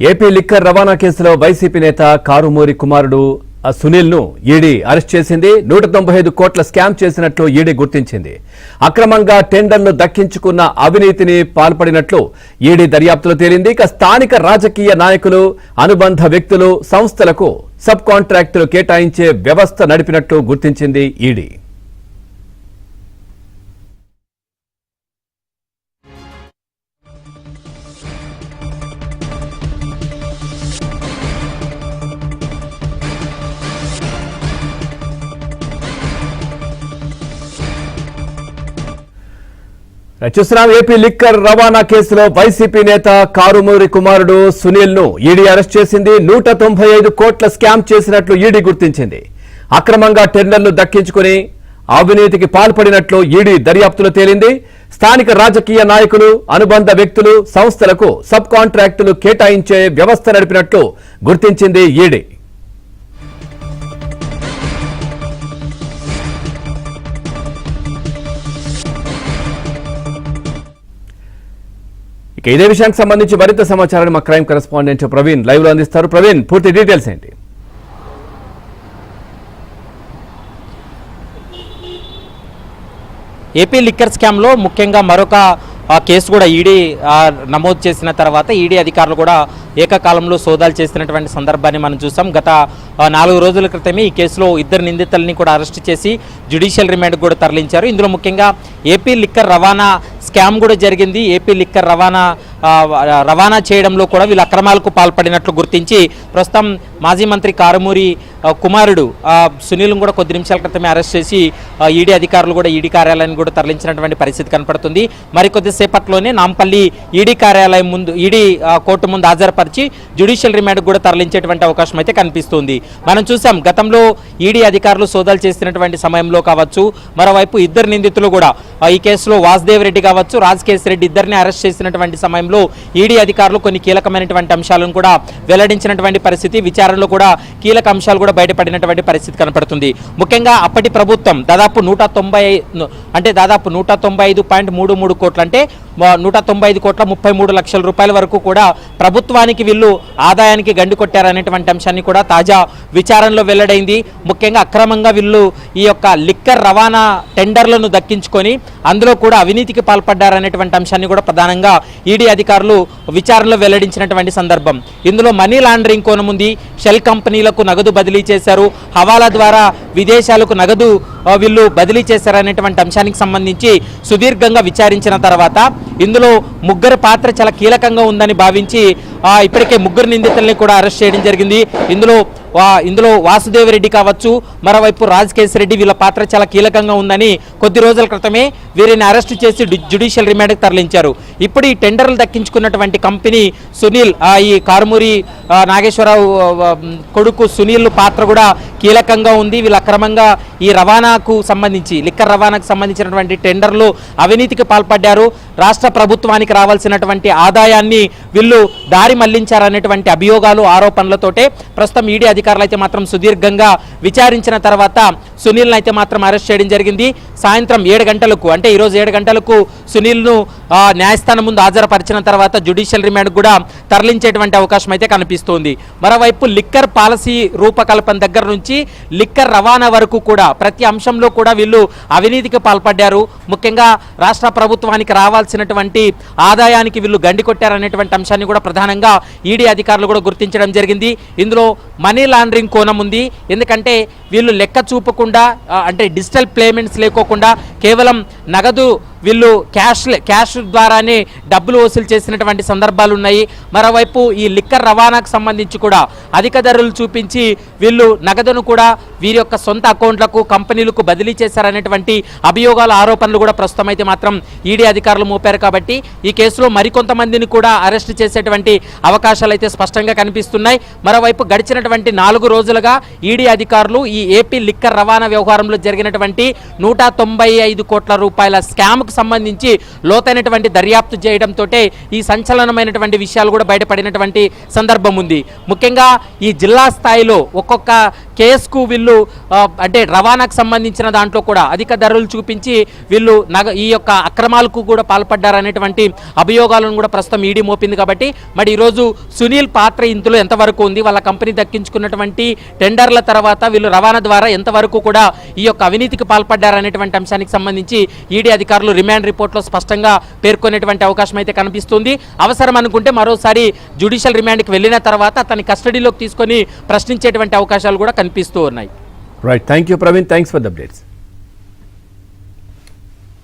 AP liquor రవాణా కేసులో YCP నేత కారుమూరి కుమారుడు సునీల్ ను ఈడీ అరెస్ట్ చేసింది. 195 కోట్ల స్కామ్ చేసినట్లు ఈడీ గుర్తించింది. అక్రమంగా టెండర్లు దక్కించుకున్న అవినీతిని పాల్పడినట్లు ఈడీ దర్యాప్తులో తేలింది. ఇక స్థానిక రాజకీయ నాయకులు, అనుబంధ వ్యక్తులు, సంస్థలకు సబ్ కాంట్రాక్టులు కేటాయించే వ్యవస్థ నడిపినట్లు గుర్తించింది ఈడీ. చూస్తున్నాం. ఏపీ లిక్కర్ రవాణా కేసులో వైసీపీ నేత కారుమూరి కుమారుడు సునీల్ ను ఈడీ అరెస్ట్ చేసింది. 195 కోట్ల స్కామ్ చేసినట్లు ఈడీ గుర్తించింది. అక్రమంగా టెండర్లు దక్కించుకుని అవినీతికి పాల్పడినట్లు ఈడీ దర్యాప్తులో తేలింది. స్థానిక రాజకీయ నాయకులు, అనుబంధ వ్యక్తులు, సంస్థలకు సబ్ కాంట్రాక్టులు కేటాయించే వ్యవస్థ నడిపినట్లు గుర్తించింది ఈడీ. ఇదే విషయానికి సంబంధించి మరింత సమాచారాన్ని మా క్రైమ్ కరెస్పాండెంట్ ప్రవీణ్ లైవ్ లో అందిస్తారు. ప్రవీణ్, పూర్తి డీటెయిల్స్ ఏంటి? ఏపీ లిక్కర్ స్కామ్ లో ముఖ్యంగా మరొక కేసు కూడా ఈడీ నమోదు చేసిన తర్వాత ఈడీ అధికారులు కూడా ఏకకాలంలో సోదాలు చేసినటువంటి సందర్భాన్ని మనం చూసాం. గత 4 రోజుల క్రితమే ఈ కేసులో 2 నిందితులని కూడా అరెస్ట్ చేసి జ్యుడిషియల్ రిమాండ్ కూడా తరలించారు. ఇందులో ముఖ్యంగా ఏపీ లిక్కర్ రవాణా స్కామ్ కూడా జరిగింది. ఏపీ లిక్కర్ రవాణా చేయడంలో కూడా వీళ్ళు అక్రమాలకు పాల్పడినట్లు గుర్తించి ప్రస్తుతం మాజీ మంత్రి కారుమూరి కుమారుడు సునీల్ కూడా కొద్ది నిమిషాల క్రితమే అరెస్ట్ చేసి ఈడీ అధికారులు కూడా ఈడీ కార్యాలయాన్ని కూడా తరలించినటువంటి పరిస్థితి కనపడుతుంది. మరికొద్దిసేపట్లోనే నాంపల్లి ఈడీ కార్యాలయం ముందు, ఈడీ కోర్టు ముందు హాజరుపరిచి జ్యుడిషియల్ రిమాండ్ కూడా తరలించేటువంటి అవకాశం అయితే కనిపిస్తుంది. మనం చూసాం గతంలో ఈడీ అధికారులు సోదాలు చేసినటువంటి సమయంలో కావచ్చు, మరోవైపు 2 నిందితులు కూడా ఈ కేసులో వాసుదేవ్ రెడ్డి కావచ్చు, రాజకేశ్ రెడ్డి ఇద్దరిని అరెస్ట్ చేసినటువంటి సమయంలో ఈడీ అధికారులు కొన్ని కీలకమైనటువంటి అంశాలను కూడా వెల్లడించినటువంటి పరిస్థితి, విచారణలో కూడా కీలక అంశాలు కూడా బయటపడినటువంటి పరిస్థితి కనపడుతుంది. ముఖ్యంగా అప్పటి ప్రభుత్వం దాదాపు 195.33 కోట్లు అంటే 195 కోట్ల 33 లక్షల రూపాయల వరకు కూడా ప్రభుత్వానికి వీళ్ళు ఆదాయానికి గండి కొట్టారనేటువంటి అంశాన్ని కూడా తాజా విచారణలో వెల్లడైంది. ముఖ్యంగా అక్రమంగా వీళ్ళు ఈ యొక్క లిక్కర్ రవాణా టెండర్లను దక్కించుకొని అందులో కూడా అవినీతికి పాల్పడ్డారనేటువంటి అంశాన్ని కూడా ప్రధానంగా ఈడీ అధికారులు విచారణలో వెల్లడించినటువంటి సందర్భం. ఇందులో మనీ లాండరింగ్ కోణం ఉంది. షెల్ కంపెనీలకు నగదు బదిలీ చేశారు, హవాలా ద్వారా విదేశాలకు నగదు వీళ్ళు బదిలీ చేశారనేటువంటి అంశానికి సంబంధించి సుదీర్ఘంగా విచారించిన తర్వాత ఇందులో ముగ్గురు పాత్ర చాలా కీలకంగా ఉందని భావించి ఇప్పటికే 3 నిందితుల్ని కూడా అరెస్ట్ చేయడం జరిగింది. ఇందులో వాసుదేవ్ రెడ్డి కావచ్చు, మరోవైపు రాజకేశ్ రెడ్డి వీళ్ళ పాత్ర చాలా కీలకంగా ఉందని కొద్ది రోజుల క్రితమే వీరిని అరెస్టు చేసి జ్యుడిషియల్ రిమాండ్కి తరలించారు. ఇప్పుడు ఈ టెండర్లు దక్కించుకున్నటువంటి కంపెనీ సునీల్, ఈ కారుమూరి నాగేశ్వరరావు కొడుకు సునీల్ పాత్ర కూడా కీలకంగా ఉంది. వీళ్ళు అక్రమంగా ఈ రవాణాకు సంబంధించి, లిక్కర్ రవాణాకు సంబంధించినటువంటి టెండర్లు అవినీతికి పాల్పడ్డారు. రాష్ట్ర ప్రభుత్వానికి రావాల్సినటువంటి ఆదాయాన్ని వీళ్ళు దారి మళ్లించారనేటువంటి అభియోగాలు, ఆరోపణలతోటే ప్రస్తుతం ఈడీ అధికారులు అయితే మాత్రం సుదీర్ఘంగా విచారించిన తర్వాత సునీల్ని అయితే మాత్రం అరెస్ట్ చేయడం జరిగింది. సాయంత్రం 7 గంటలకు అంటే ఈరోజు 7 గంటలకు సునీల్ను న్యాయస్థానం ముందు హాజరుపరిచిన తర్వాత జ్యుడిషియల్ రిమాండ్ కూడా తరలించేటువంటి అవకాశం అయితే కనిపిస్తోంది. మరోవైపు లిక్కర్ పాలసీ రూపకల్పన దగ్గర నుంచి లిక్కర్ రవాణా వరకు కూడా ప్రతి అంశంలో కూడా వీళ్ళు అవినీతికి పాల్పడ్డారు. ముఖ్యంగా రాష్ట్ర ప్రభుత్వానికి రావాల్సినటువంటి ఆదాయానికి వీళ్ళు గండి కొట్టారనేటువంటి అంశాన్ని కూడా ప్రధానంగా ఈడీ అధికారులు కూడా గుర్తించడం జరిగింది. ఇందులో మనీ లాండరింగ్ కోణం ఉంది. ఎందుకంటే వీళ్ళు లెక్క చూపకుండా, అంటే డిజిటల్ పేమెంట్స్ లేకోకుండా కేవలం నగదు వీళ్ళు క్యాష్ ద్వారానే డబ్బులు వసూలు చేసినటువంటి సందర్భాలు ఉన్నాయి. మరోవైపు ఈ లిక్కర్ రవాణాకు సంబంధించి కూడా అధిక ధరలు చూపించి వీళ్ళు నగదును కూడా వీరి యొక్క సొంత అకౌంట్లకు, కంపెనీలకు బదిలీ చేశారనేటువంటి అభియోగాల, ఆరోపణలు కూడా ప్రస్తుతం అయితే మాత్రం ఈడీ అధికారులు మోపారు. కాబట్టి ఈ కేసులో మరికొంతమందిని కూడా అరెస్ట్ చేసేటువంటి అవకాశాలు అయితే స్పష్టంగా కనిపిస్తున్నాయి. మరోవైపు గడిచినటువంటి 4 రోజులుగా ఈడీ అధికారులు ఈ ఏపీ లిక్కర్ రవాణా వ్యవహారంలో జరిగినటువంటి 195 కోట్ల రూపాయల స్కామ్ సంబంధించి లోతైనటువంటి దర్యాప్తు చేయడంతో ఈ సంచలనమైనటువంటి విషయాలు కూడా కూడా బయటపడినటువంటి సందర్భం ఉంది. ముఖ్యంగా ఈ జిల్లా స్థాయిలో ఒక్కొక్క కేసుకు వీళ్ళు అంటే రవాణాకు సంబంధించిన దాంట్లో కూడా అధిక ధరలు చూపించి వీళ్ళు ఈ యొక్క అక్రమాలకు కూడా పాల్పడ్డారనేటువంటి అభియోగాలను కూడా ప్రస్తుతం ఈడీ మోపింది. కాబట్టి మరి ఈరోజు సునీల్ పాత్ర ఇందులో ఎంతవరకు ఉంది, వాళ్ళ కంపెనీ దక్కించుకున్నటువంటి టెండర్ల తర్వాత వీళ్ళు రవాణా ద్వారా ఎంతవరకు కూడా ఈ యొక్క అవినీతికి పాల్పడ్డారనేటువంటి అంశానికి సంబంధించి ఈడీ అధికారులు రిమాండ్ రిపోర్ట్లో స్పష్టంగా పేర్కొనేటువంటి అవకాశం అయితే కనిపిస్తుంది. అవసరం అనుకుంటే మరోసారి జ్యుడిషియల్ రిమాండ్కి వెళ్ళిన తర్వాత అతని కస్టడీలోకి తీసుకొని ప్రశ్నించేటువంటి అవకాశాలు కూడా కనిపిస్తూ ఉన్నాయి. Right, thank you Praveen, thanks for the updates.